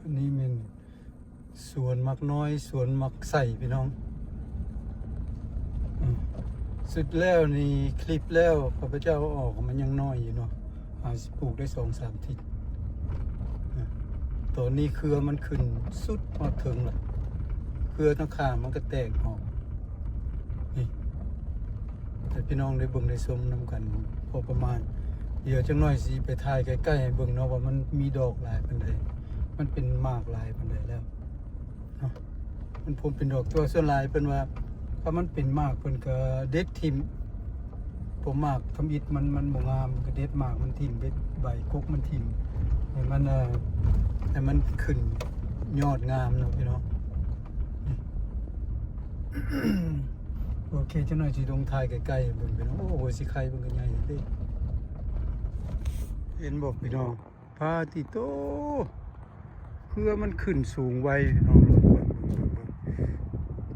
อันนี้เป็นสวนมักน้อยสวนมักใส่พี่น้องสุดแล้วนี่คลิปแล้วข้าพเจ้าออกมันยังน้อยอยู่เนาะอาจจะปลูกได้2-3 ทิศตอนนี้เครือมันขึ้นสุดมาถึงละเครือทั้งข้างมันก็แตกออกนี่แต่พี่น้องได้เบิ่งได้ชมนำกันพอประมาณเดี๋ยวจังน้อยสิไปถ่ายใกล้ๆให้เบิ่งเนาะว่ามันมีดอกหลายปานใดมันเป็นมากหลายปานใดแล้วเนาะมันผมเป็นดอกตัวส่วนหลายเพิ่นว่าถ้ามันเป็นมากเพิ่นก็เด็ดทิ่มผมมากทำอิฐมันบ่งามก็เด็ดมากมันทิ่มเด็ดใบกกมันทิ่มให้มันขึ้นยอดงามเนาะพี่น้องโอเคจังหน่อยสิลงถ่ายใกล้ๆเบิ่งพี่น้องโอ้โหสิไข่เบิ่งกันใหญ่เด้เห็นบ่พี่น้องพาติโตเพื่อมันขึ้นสูงไวพี่น้องเบิ่ง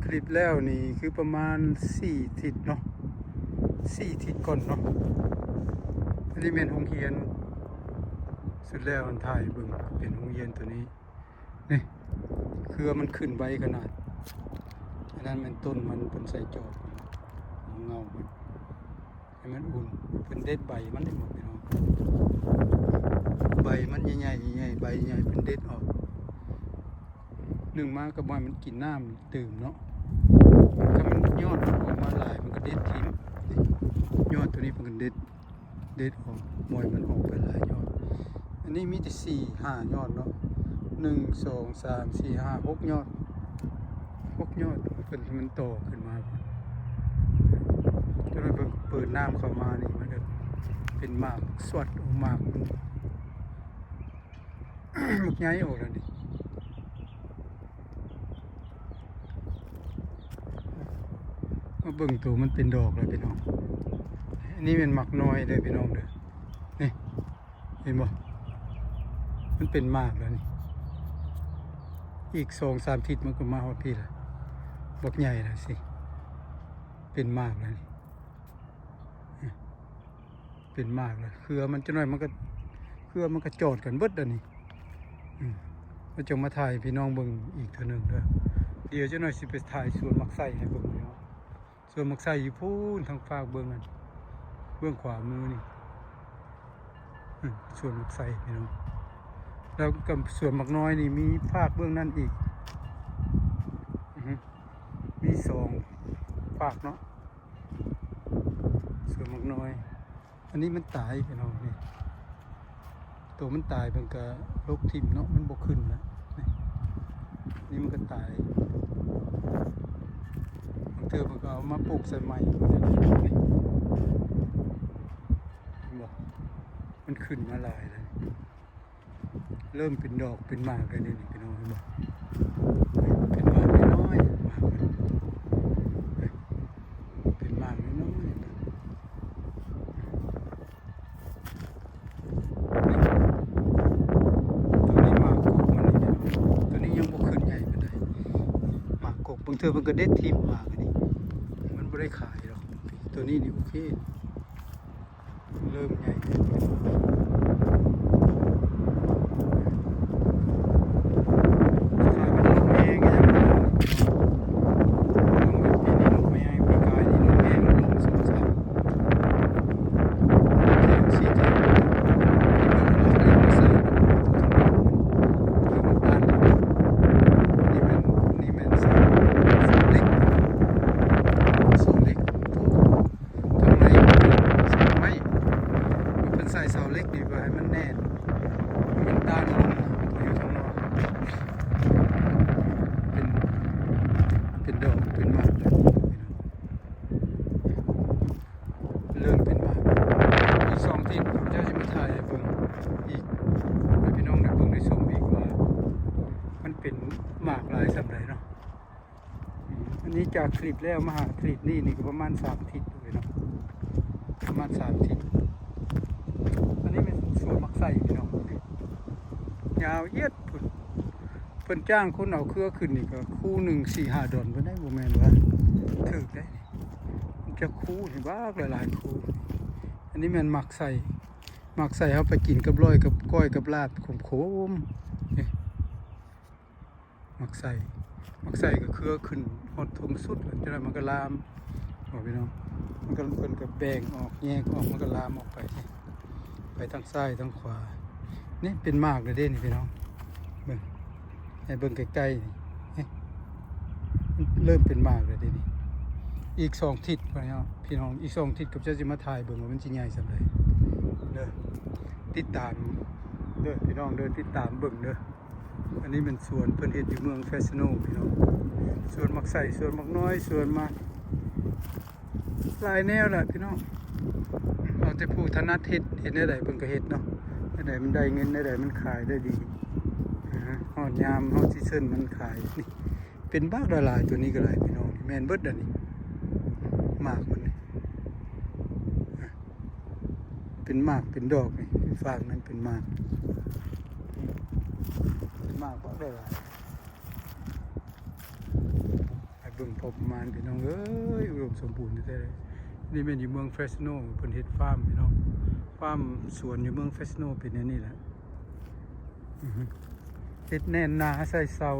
คลิปแล้วนี่คือประมาณ4 ทิศเนาะ4 ทิศก่อนเนาะอันนี้เป็นโรงเรียนสุดแล้วมันถ่ายเบิ่งเป็นโรงเรียนตัวนี้นี่คือมันขึ้นไวขนาดอันนั้นมันต้นมันเป็นใส่จอบเงามันให้มันอุ่นเป็นเด็ดใบมันได้หมดพี่น้องใบมันใหญ่ๆใบใหญ่เป็นเด็ดออกหนึ่งมากับมันกินน้ำตื่มเนาะถ้ามันยอดออกมาหลายมันก็เด็ดทิ้งยอดตัวนี้มันก็เด็ดออกมวยมันออกไปหลายยอดอันนี้มีแต่4-5 ยอดเนาะ1 2 3 4 5 6 ยอด6 ยอดเป็นมันโตขึ้นมาจนเราเปิดน้ำเข้ามานี่มันก็เป็นหมากสวดออกหมากมันย้ายออกแล้วนี่มาเบิ่งตัวมันเป็นดอกเลยพี่น้องอันนี้เป็นหมักน้อยเลยพี่น้องเด้อนี่เห็นบ่มันเป็นหมากแล้วนี่อีก2-3 ทิศมันก็มาฮอดพี่ละบักใหญ่แล้วสิเป็นหมากแล้วนี่เป็นหมากแล้วเครือมันจะน้อยมันก็เครือมันก็จอดกันเบิดแล้วนี่ก็จะมาถ่ายพี่น้องเบิ่งอีกเท่านึงเด้อเดี๋ยวจะน้อยสิไปถ่ายสวนมักไส้ให้เบิ่งพี่น้องสวนมักไส้อยู่พูนทางฝากเบิ่งกันเบื้องขวามือนี่สวนมักไส้พี่น้องแล้วกับสวนมักน้อยนี่มีภาคเบื้องนั่นอีกมี2 ภาคเนาะสวนมักน้อยอันนี้มันตายพี่น้องนี่ตัวมันตายมันก็โรคทิ่มเนาะมันบกขึ้นแล้วนี่มันก็ตายบางเทื่อมันก็เอามาปลูกใส่ใหม่มันขึ้นมาหลายเลยเริ่มเป็นดอกเป็นหมากเลยนี่พี่น้องบอกเป็นหมากน้อยเป็นหมากน้อยบางเธอมันก็เด็ดทิมมากนี่มันไม่ได้ขายหรอกตัวนี้นี่โอเคเริ่มใหญ่ใส่เสาเล็กดีกว่าให้มันแน่นมันต้านลมอยู่ข้างนอกเป็นดอกเป็นหมากเริ่มเป็นหมากอีก2 ทิศผมจะมาถ่ายให้เบิ่งอีกให้พี่น้องได้เบิ่งได้ชมอีกว่ามันเป็นหมากหลายสำหรับเนาะอันนี้จากคลิปแล้วมาหาคลิปนี่ก็ประมาณ3 ทิศเลยเนาะประมาณ3 ทิศอันนี้เป็นสวนมักไส้พี่น้องยาวเยียดเพิ่นจ้างคนเอาเครือขึ้นนี่ก็คู่1 4-5 ดอนเพิ่นได้บ่แม่นว่าถึกได้มันจะคู่เห็นว่าหลายๆคู่อันนี้มันมักไส้เฮาไปกินกับร้อยกับก้อยกับลาบขมๆนี่ มักใส่ก็เครือขึ้นฮอดทงสุดแล้วจังได๋มันก็ลามบอกพี่น้องมันก็เพิ่นก็แบ่งออกแยกออกมันก็ลามออกไปทางซ้ายทางขวานี่เป็นมากเลยเด้นี่พี่น้องเบิ่งให้เบิ่งใกล้ๆนี่มันเริ่มเป็นมากเลยเด้นี่อีก2ทิศพี่น้องอีก2ทิศกับเจ้าสิมาถ่ายเบิ่งว่ามันสิใหญ่ซำใดเด้อติดตามเด้อพี่น้องเด้อติดตามเบิ่งเด้ออันนี้เป็นสวนเพิ่นเฮ็ดอยู่เมืองเฟสโนพี่น้องสวนมักใส่สวนมักน้อยสวนมาหลายแนวแหละพี่น้องเอาแต่ผู้ถนัดเฮ็ดได้ใดเพิ่นก็เฮ็ดเนาะได้ใดมันได้เงินได้ใดมันขายได้ดีฮอดยามฮอดซีซั่นมันขายนี่เป็นบากหลายๆตัวนี้ก็หลายพี่น้องแม่นเบิดอันนี้มากมันนี่เป็นมากเป็นดอกนี่ฝากนั้นเป็นมากบากได้หลายไอ้เบิ่งพอประมาณพี่น้องเอ้ยอุดมสมบูรณ์แท้ๆนี่แม่นอยู่เมืองเฟสโนเพิ่นเฮ็ดฟาร์มพี่น้องฟาร์มสวนอยู่เมืองเฟสโนเป็นอย่างนี้แหละเฮ็ดแน่นหนาใส่เสา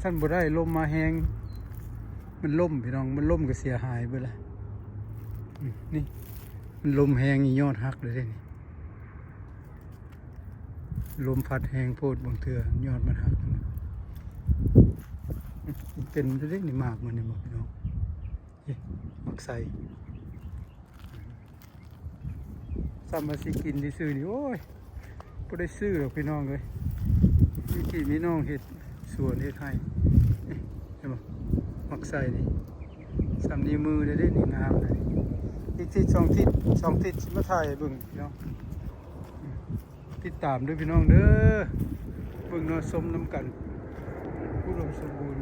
ท่านบ่ได้ลมมาแฮงมันล่มพี่น้องมันล่มก็เสียหายเบิดละนี่มันลมแฮงอียอดฮักเลยเด้นี่ลมพัดแหงโพดบางเถื่อยอดมันหักเป็นเล็กนี่มากมันนี่บอกพี่น้องมักใส่ซ้ำมาสิกินที่ซื้อนี่โอ้ยบ่ได้ซื้อหรอกพี่น้องเลยมีน้องเห็ดสวนเห็ดให้เห็นบ่มักใส่นี่ซ้ำนิ้วมือได้นี่งามเลยอีกทิศ2 ทิศมาถ่ายเบิ่งพี่น้องติดตามด้วยพี่น้องเด้อเบิ่งนอสมน้ำกันอุดมสมบูรณ์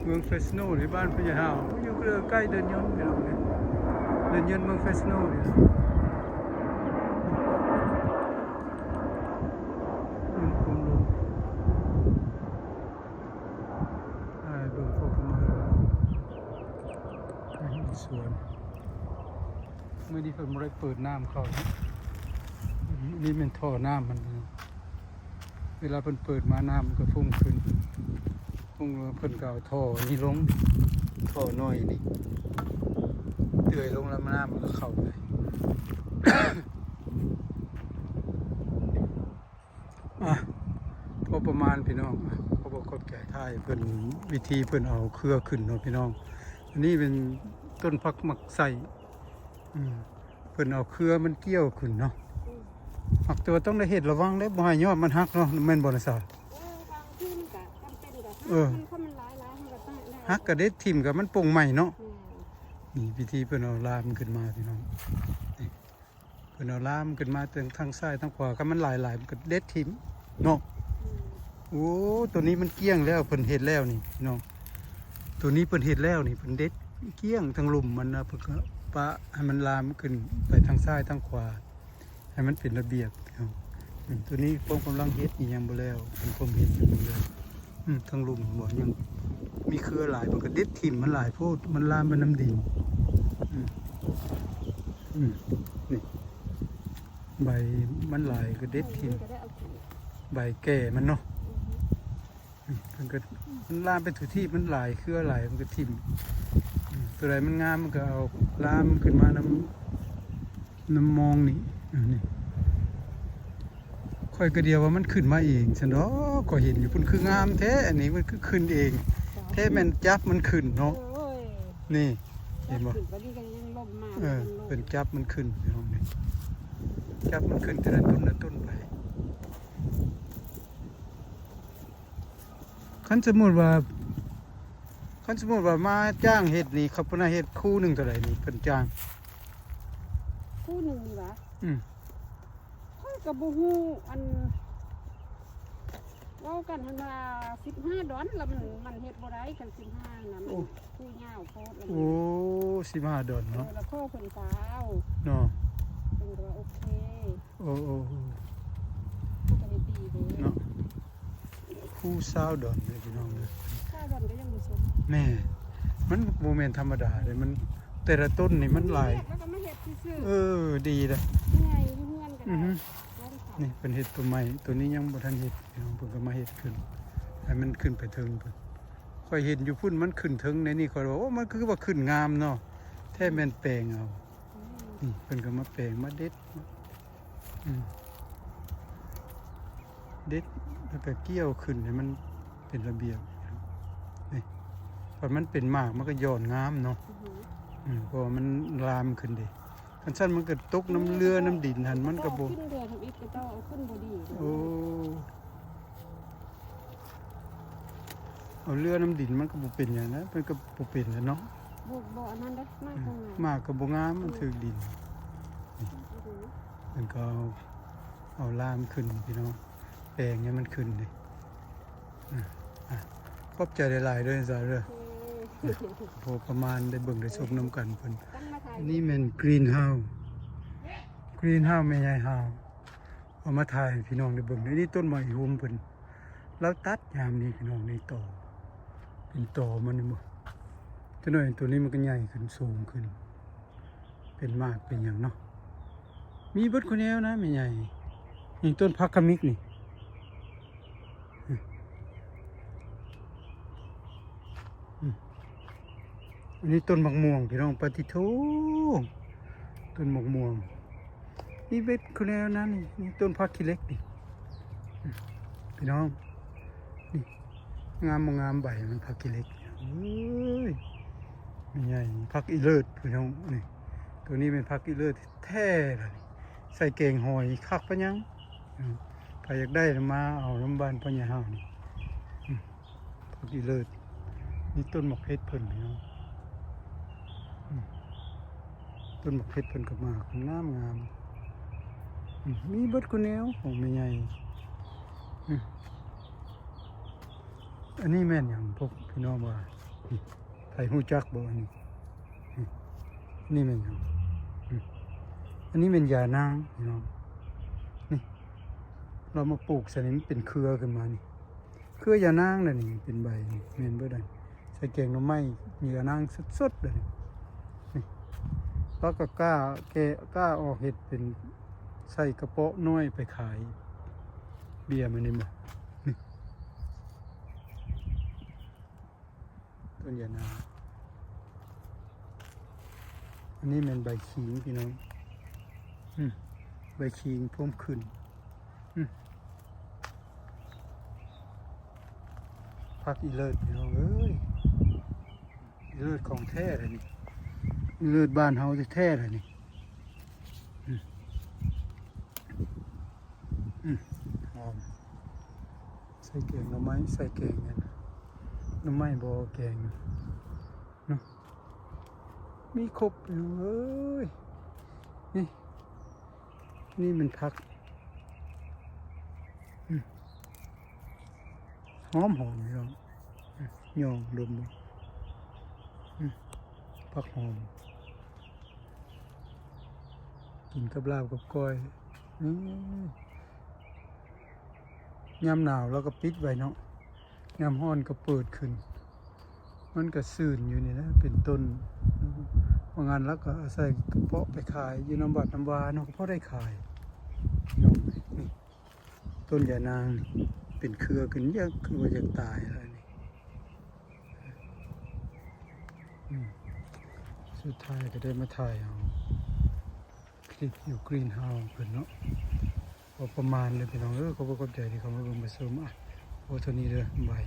เมืองเฟสโนในบ้านพญาหาวอยู่ใกล้เดินยนต์พี่น้องเนี่ยเดินยนต์เมืองเฟสโนนี่เบิ่งพวกมาสวนเมื่อนี้เพิ่นบ่ได้เปิดน้ำเข้านี่เป็นท่อน้ำมันเวลาเพิ่นเปิดมาน้ำมันก็พุ่งขึ้นเพิ่นก็เอาท่อนี่ลงท่อน้อยนี่เตื่อยลงแล้วน้ำมันก็เข้าไป พอประมาณพี่น้องเขาบอกกดแก่ท้ายเพิ่นวิธีเพิ่นเอาเครือขึ้นเนาะพี่น้องอันนี้เป็นต้นพักมักใส่เพิ่นเอาเครือมันเกี่ยวขึ้นเนาะหักตัวต้องได้เห็ดระวังได้บ่ให้ยอดมันหักเนาะแม่นบ่ล่ะซะหักกระเด็ดทิ่มกับมันป่งใหม่เนาะนี่วิธีเพิ่นเอาลามขึ้นมาพี่น้องนี่เพิ่นเอาลามขึ้นมาทางซ้ายทางขวาก็มันหลายๆมันก็เด็ดทิ่มเนาะโอ้ตัวนี้มันเกี้ยงแล้วเพิ่นเฮ็ดแล้วนี่พี่น้องตัวนี้เพิ่นเฮ็ดแล้วนี่เพิ่นเด็ดเกี้ยงทางลุ่มมันนะเพิ่นก็ปะให้มันลามขึ้นไปทางซ้ายทางขวาให้มันเป็นระเบียบตัวนี้ผมกำลังเฮ็ดอีกยังบ่แล้วผมเฮ็ดอยู่เลยทางลุ่มบ่ยังมีเครือหลายมันก็เด็ดถิ่มมันหลายโพดมันลามไปน้ำดินนี่ใบมันหลายก็เด็ดถิ่มใบแก่มันเนาะมันลามไปถูกที่มันหลายเครือหลายมันก็ถิ่มตัวใดมันงามมันก็เอาลามขึ้นมาน้ำมองนี่ค่อยก็เดียวว่ามันขึ้นมาเองฉันเนาะก็เห็นอยู่พุ่นคืองามแท้อันนี้มันคือขึ้นเองแท้แม่นจับมันขึ้นเนาะนี่เห็นบ่เป็นจับมันขึ้นพี่น้องนี่จับมันขึ้นแต่ละต้นไปคันสมมุติว่ามาจ้างเฮ็ดนี่ครับเพิ่นเฮ็ดคู่นึงเท่าไหร่นี่เพิ่นจ้างคู่นึงนี่หว่าค่อยก็บ่ฮู้อันเว้ากันมันว่า15 ดอลแล้วมันเฮ็ดบ่ได้กัน15น่ะมันคู่ยาวโพดแล้วโอ้15 ดอลเนาะแล้วข้อเพิ่นสาวเนาะเพิ่นว่าโอเคโอ้ก็ได้ดีเด้เนาะคู่20 ดอลเลยพี่น้องเด้อ20 ดอลก็ยังบ่สมแม่มันบ่แม่นธรรมดาเลยมันแต่ละต้นนี่มันหลายแล้วก็มาเฮ็ดซื่อดีเด้อใหญ่เฮือนกันนี่เป็นเห็ดตัวใหม่ตัวนี้ยังบ่ทันเห็ดพี่น้องเพิ่นก็มาเห็ดขึ้น ให้มันขึ้นไปถึงพุ่นค่อยเห็นอยู่พุ่นมันขึ้นถึงในนี่ค่อยว่าโอ้มันคือว่าขึ้นงามเนาะแท้แม่นแปลงเอานี่เพิ่นก็มาแปลงมาเด็ดอืมเด็ดแล้วก็เกี่ยวขึ้นให้มันเป็นระเบียบนี่พอมันเป็นหมากมันก็ย้อนงามเนาะเพราะว่ามันลามขึ้นดิคันซั่นมันก็ตกน้ำเรือน้ำดินหั่นมันก็บ่ ขึ้นเรือทำอิฐก็ต้องเอาขึ้นบ่ดี โอ้เอาเรือน้ำดินมันก็บ่เป็นอย่างนั้นมันก็บ่เป็นแล้วเนาะ บ่อันนั้นเด้อมากกว่า หมากก็บ่งามมันถึกดินมันก็เอาลามขึ้นพี่น้องแปลงให้มันขึ้นดิขอบใจหลายๆด้วยจ้าเด้อพอประมาณได้เบิ่งได้ชมนำกันเพิ่นนี่แม่นกรีนเฮาส์แม่ใหญ่เฮาส์เอามาถ่ายให้พี่น้องได้เบิ่งนี่ต้นไม้โฮมเพิ่นแล้วตัดยามนี้พี่น้องในต่อเป็นต่อมันนี่บ่ตัวน้อยตัวนี้มันก็ใหญ่ขึ้นสูงขึ้นเป็นมากเป็นหยังเนาะมีเบิดคนแนวนะแม่ใหญ่นี่ต้นพักกะมิกนี่อันนี้ต้นมะม่วงพี่น้องปฏิโทต้นมะม่วงนี่เบ็ดคนแล้วนะนี่ต้นพักขี้เล็กนี่พี่น้องนี่งามงามใบมันพักขี้เล็กเอ้ยไม่ใหญ่พักอีเลิศพี่น้องนี่ตัวนี้เป็นพักอีเลิศแท้เลยใส่เกงหอยคักปะยังใครอยากได้มาเอาน้ำบานพ่อใหญ่ห้าวนี่พักอีเลิศนี่ต้นหมกเพชรเพิ่นพี่น้องต้นหมกเพชรเพิ่นก็มางามงามมีเบิดคนแนวของแม่ใหญ่อันนี้แม่นอย่างพวกพี่น้องว่าไผฮู้จักบ่อันนี้นี่แม่นอย่างอันนี้เป็นยานางพี่น้องนี่เรามาปลูกใส่นี่มันเป็นเครือขึ้นมานี่เครือยานางน่ะนี่เป็นใบนี่แม่นเบิดอันใส่แกงหน่อไม้ยานางสดๆเลยนี่แล้วก็กล้าออกเห็ดเป็นใส่กระเปาะน้อยไปขายเบียร์มันนี่บ่นี่ต้นยานางอันนี้เป็นใบขิงพี่น้องใบขิงพร้อมขึ้นพักอีเลิศพี่น้องเอ้ยอีเลิศของแท้เลยนี่อีเลิศบ้านเฮาแท้เลยนี่หอมใส่แกงหน่อไม้ใส่แกงเนี่ยหน่อไม้บ่แกงเนาะมีครบอยู่เอ้ยนี่มันผักหอมพี่น้องย่องดมผักหอมกินกับลาบกับก้อยยามหนาวแล้วก็ปิดไว้เนาะยามร้อนก็เปิดขึ้นมันก็ซื่นอยู่นี่นะเป็นต้นบางงานแล้วก็ใส่กระเพาะไปขายอยู่น้ำบัดน้ำวาเนาะก็พอได้ขายนี่ต้นยานางเป็นเครือขึ้นเยอะคือว่าจะตายอะไรนี่สุดท้ายก็ได้มาถ่ายเอาคลิปอยู่กรีนเฮาส์เพิ่นเนาะพอประมาณเลยพี่น้องขอบคุณใจที่เขามาเบิ่งมาชมโอ้เท่านี้เด้อบาย